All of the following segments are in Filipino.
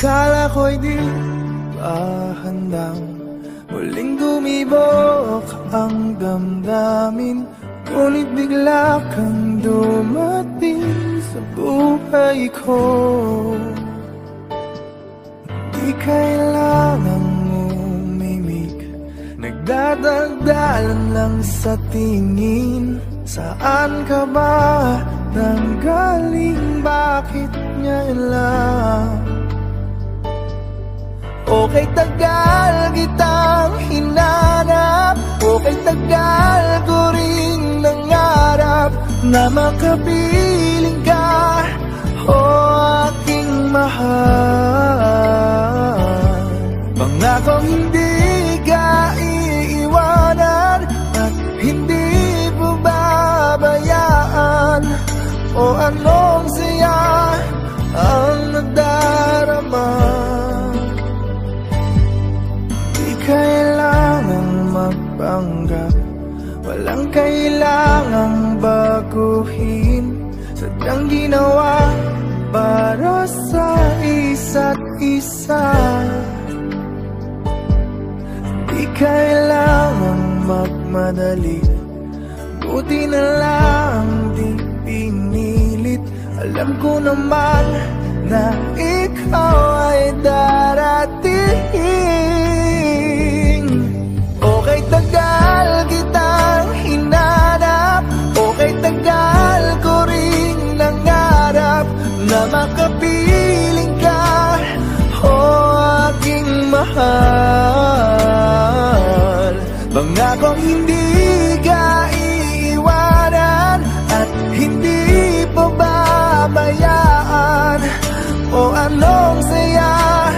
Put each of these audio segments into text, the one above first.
Akala ko'y di pa handang muling dumibok ang damdamin, ngunit bigla kang dumating sa buhay ko. Di kailangang umimik, nagdadagdalan lang sa tingin. Saan ka ba nanggaling? Bakit ngayon lang? Okay, tagal kitang hinanap, okay, tagal ko ring nangarap na makapiling ka, o aking mahal. Pangakong hindi ka iiwanan at hindi babayaan, o anong siya ang nadarama. Di kailangang magpanggap, walang kailangang baguhin, sadyang ginawa para sa isa't isa. Di kailangang magmadali, buti na lang di pinilit. Alam ko naman na ikaw ay darating. Okay, tagal kitang hinanap, okay, tagal ko ring nangarap na makapiling ka, o aking mahal. Pangakong hindi ka iiwanan at hindi pababayaan, o anong saya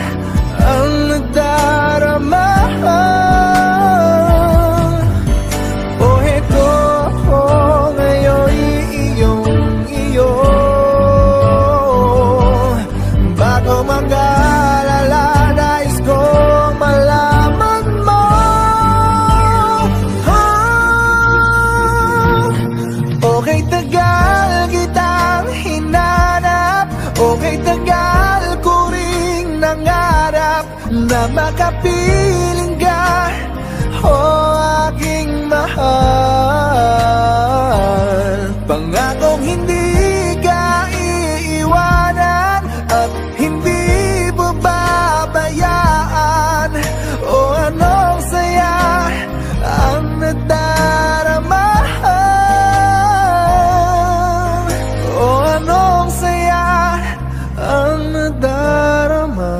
ang nadarama. O heto ako ngayon, iyong bago mag-alala, nais kong malaman mo. Okay, tagal kitang hinanap, okay, tagal ko ring nangarap na makapiling ka, o aking mahal. Pangakong hindi ka iiwanan at hindi babayaan, o anong saya ang nadarama. O anong saya ang nadarama.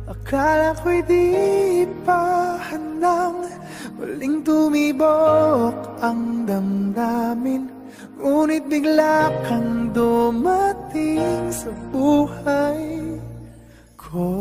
Akala ko'y di pa handang muling tumibok ang damdamin, ngunit bigla kang dumating sa buhay ko.